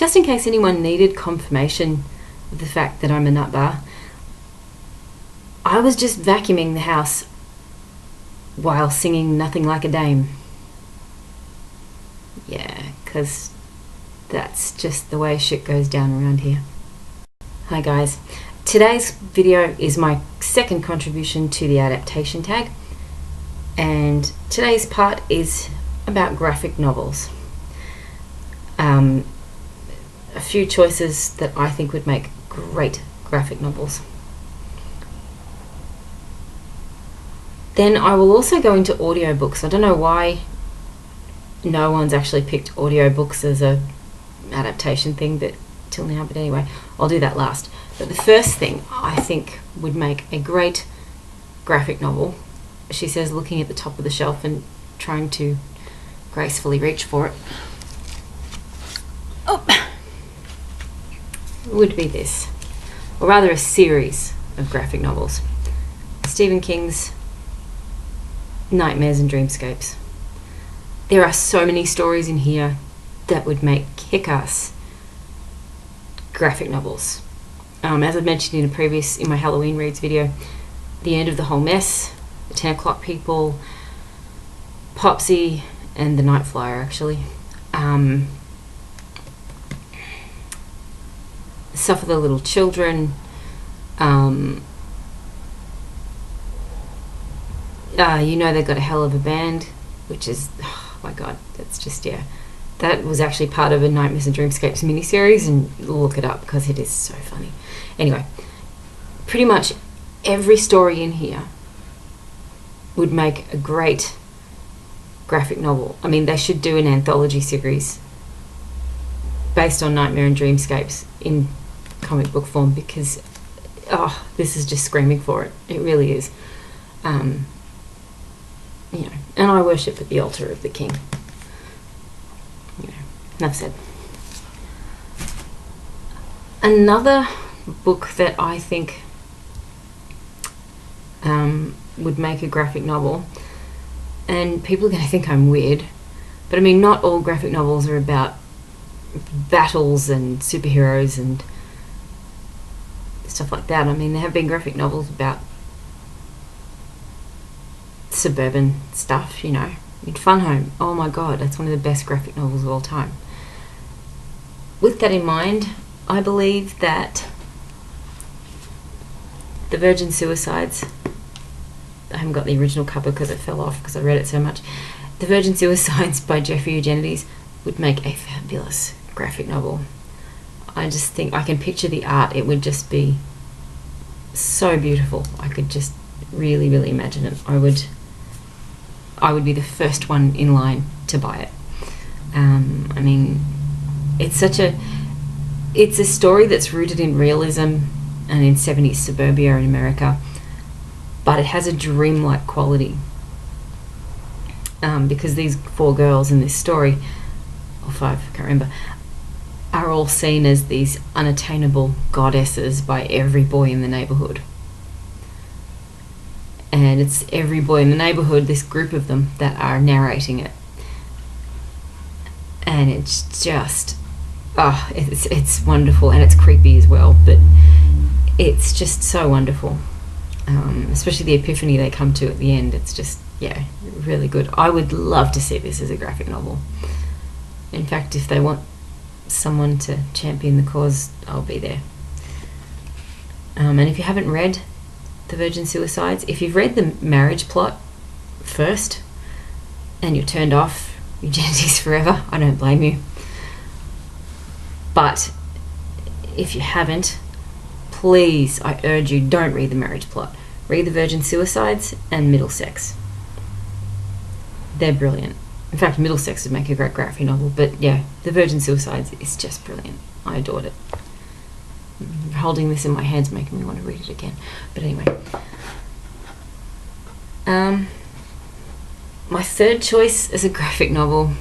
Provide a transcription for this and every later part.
just in case anyone needed confirmation of the fact that I'm a nut bar, I was just vacuuming the house while singing Nothing Like a Dame. Yeah, because that's just the way shit goes down around here. Hi guys. Today's video is my second contribution to the adaptation tag, and today's part is about graphic novels. A few choices that I think would make great graphic novels. Then I will also go into audiobooks. I don't know why no one's actually picked audiobooks as a adaptation thing but till now, but anyway, I'll do that last. But the first thing I think would make a great graphic novel, she says looking at the top of the shelf and trying to gracefully reach for it, would be this, or rather a series of graphic novels. Stephen King's Nightmares and Dreamscapes. There are so many stories in here that would make kick-ass graphic novels. As I mentioned in my Halloween reads video, The End of the Whole Mess, The 10 O'Clock People, Popsy, and The Night Flyer, actually. Suffer the Little Children, You Know They've Got a Hell of a Band, which is, oh my god, that's just, yeah. That was actually part of a Nightmares and Dreamscapes miniseries, and look it up because it is so funny. Anyway, pretty much every story in here would make a great graphic novel. I mean, they should do an anthology series based on Nightmare and Dreamscapes in comic book form, because this is just screaming for it. It really is. And I worship at the altar of the king. Enough said. Another book that I think would make a graphic novel, and people are going to think I'm weird, but I mean, not all graphic novels are about battles and superheroes and stuff like that. I mean, there have been graphic novels about suburban stuff, in Fun Home. Oh my god, that's one of the best graphic novels of all time. With that in mind, I believe that The Virgin Suicides, I haven't got the original cover because it fell off because I read it so much. The Virgin Suicides by Jeffrey Eugenides would make a fabulous graphic novel. I just think I can picture the art. It would just be so beautiful. I could just really, really imagine it. I would be the first one in line to buy it. I mean, it's a story that's rooted in realism and in 70s suburbia in America, but it has a dreamlike quality. Because these 4 girls in this story, or 5, I can't remember, are all seen as these unattainable goddesses by every boy in the neighborhood. And it's every boy in the neighborhood, this group of them, that are narrating it. And it's just, it's wonderful, and it's creepy as well, but it's just so wonderful. Especially the epiphany they come to at the end. It's just, yeah, really good. I would love to see this as a graphic novel. In fact, if they want someone to champion the cause, I'll be there. And if you haven't read The Virgin Suicides, if you've read the marriage plot first and you're turned off Eugenides forever, I don't blame you. But if you haven't, please, I urge you, don't read the marriage plot. Read The Virgin Suicides and Middlesex. They're brilliant. In fact, Middlesex would make a great graphic novel, but yeah, The Virgin Suicides is just brilliant. I adored it. Holding this in my hands making me want to read it again. But anyway. My third choice is a graphic novel.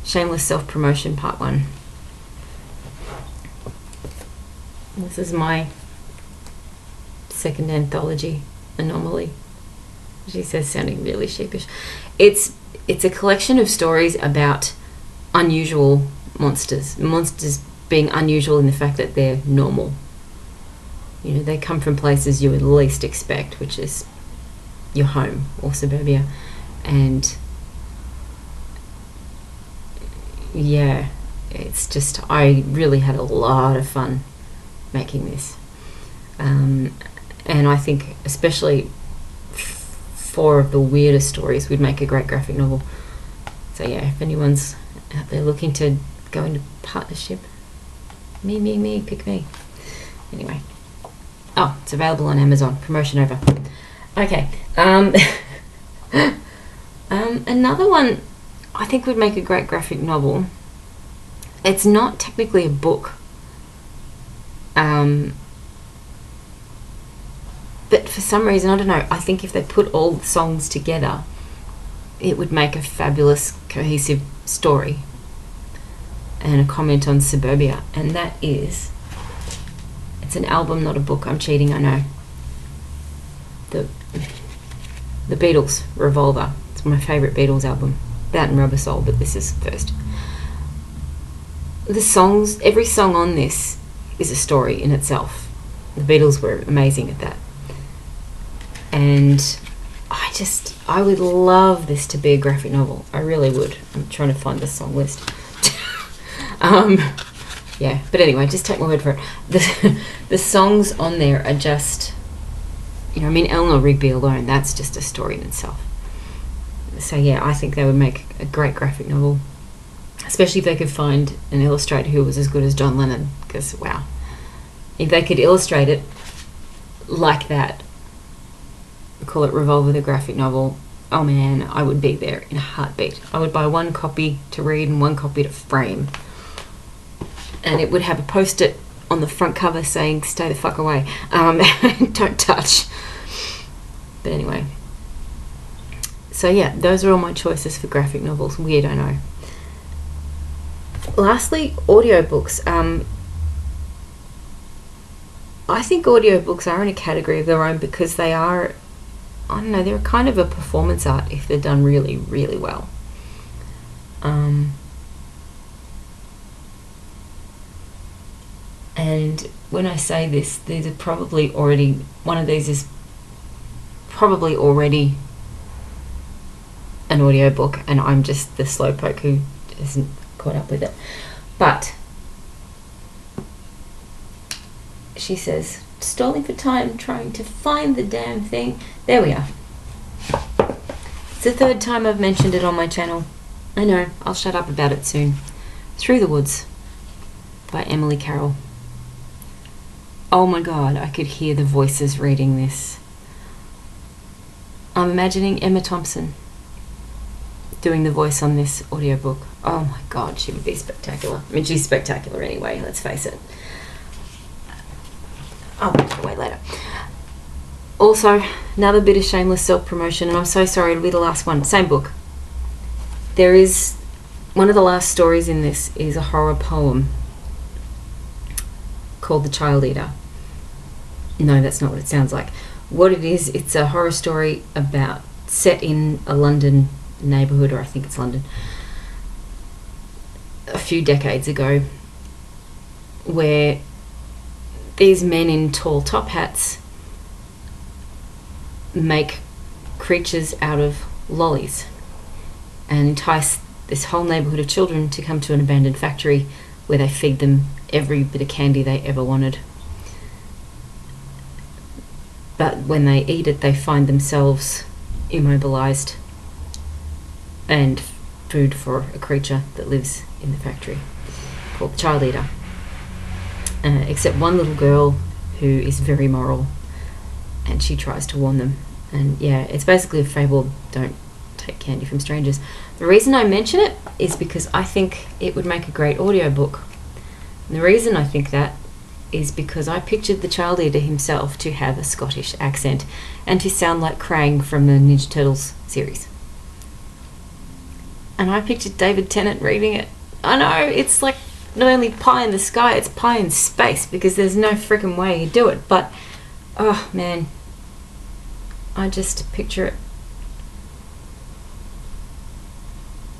Shameless Self-Promotion Part 1. This is my second anthology, Anomaly. She says, sounding really sheepish. It's a collection of stories about unusual monsters. Monsters being unusual in the fact that they're normal. You know, they come from places you would least expect, which is your home or suburbia. And yeah, it's just, I really had a lot of fun making this. And I think especially 4 of the weirdest stories would make a great graphic novel. So yeah, if anyone's out there looking to go into partnership, me, pick me. Anyway. Oh, it's available on Amazon. Promotion over. Okay. Another one I think would make a great graphic novel. It's not technically a book. But for some reason, I don't know, I think if they put all the songs together, it would make a fabulous, cohesive story and a comment on suburbia. And that is, it's an album, not a book. I'm cheating, I know. The Beatles, Revolver. It's my favourite Beatles album. That and Rubber Soul, but this is first. The songs, every song on this is a story in itself. The Beatles were amazing at that. And I would love this to be a graphic novel. I really would. I'm trying to find the song list. Yeah, but anyway, just take my word for it. The songs on there are just, you know, I mean, Eleanor Rigby alone, that's just a story in itself. So yeah, I think they would make a great graphic novel, especially if they could find an illustrator who was as good as John Lennon, because wow, if they could illustrate it like that, call it Revolver the graphic novel, oh man, I would be there in a heartbeat. I would buy 1 copy to read and 1 copy to frame, and it would have a post-it on the front cover saying stay the fuck away, don't touch. But anyway, so yeah, those are all my choices for graphic novels. Weird, I know. Lastly, audiobooks. I think audiobooks are in a category of their own because they are, I don't know, they're kind of a performance art if they're done really, really well. And when I say this, these are probably already, one of these is probably already an audiobook, and I'm just the slowpoke who isn't caught up with it. But she says, stalling for time, trying to find the damn thing. There we are. It's the 3rd time I've mentioned it on my channel. I know, I'll shut up about it soon. Through the Woods by Emily Carroll. Oh my god, I could hear the voices reading this. I'm imagining Emma Thompson doing the voice on this audiobook. Oh my god, she would be spectacular. I mean, she's spectacular anyway, let's face it. I'll wait later. Also, another bit of shameless self-promotion, and I'm so sorry, it'll be the last one. Same book. There is, one of the last stories in this is a horror poem called The Child Eater. No, that's not what it sounds like. What it is, it's a horror story about, set in a London neighbourhood, or I think it's London, a few decades ago, where these men in tall top hats make creatures out of lollies and entice this whole neighbourhood of children to come to an abandoned factory where they feed them every bit of candy they ever wanted. But when they eat it, they find themselves immobilised and food for a creature that lives in the factory called the Child Eater. Except one little girl who is very moral, and she tries to warn them. And yeah, it's basically a fable, don't take candy from strangers. The reason I mention it is because I think it would make a great audiobook. And the reason I think that is because I pictured the Child Eater himself to have a Scottish accent and to sound like Krang from the Ninja Turtles series. And I pictured David Tennant reading it. I know, it's like not only pie in the sky, it's pie in space, because there's no freaking way you do it. But, oh man, I just picture it.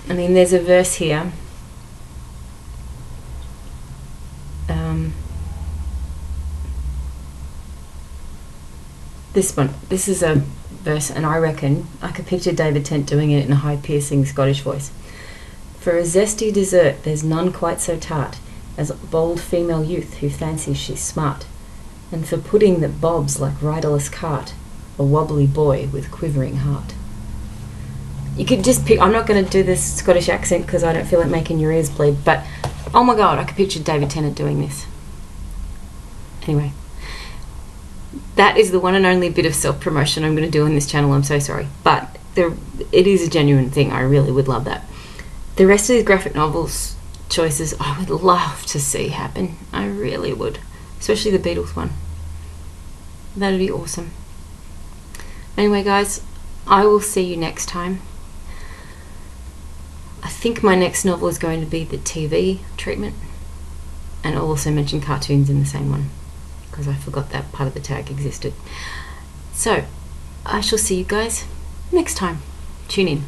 I mean, there's a verse here This is a verse, and I reckon I could picture David Tennant doing it in a high piercing Scottish voice. For a zesty dessert there's none quite so tart as a bold female youth who fancies she's smart, and for pudding that bobs like riderless cart, a wobbly boy with quivering heart. You could just pick. I'm not going to do this Scottish accent because I don't feel like making your ears bleed, but oh my god, I could picture David Tennant doing this. Anyway, that is the one and only bit of self-promotion I'm going to do on this channel. I'm so sorry, but it is a genuine thing. I really would love that. The rest of these graphic novels choices I would love to see happen. I really would, especially the Beatles one. That'd be awesome. Anyway guys, I will see you next time. I think my next novel is going to be the TV treatment, and I'll also mention cartoons in the same one because I forgot that part of the tag existed. So I shall see you guys next time. Tune in.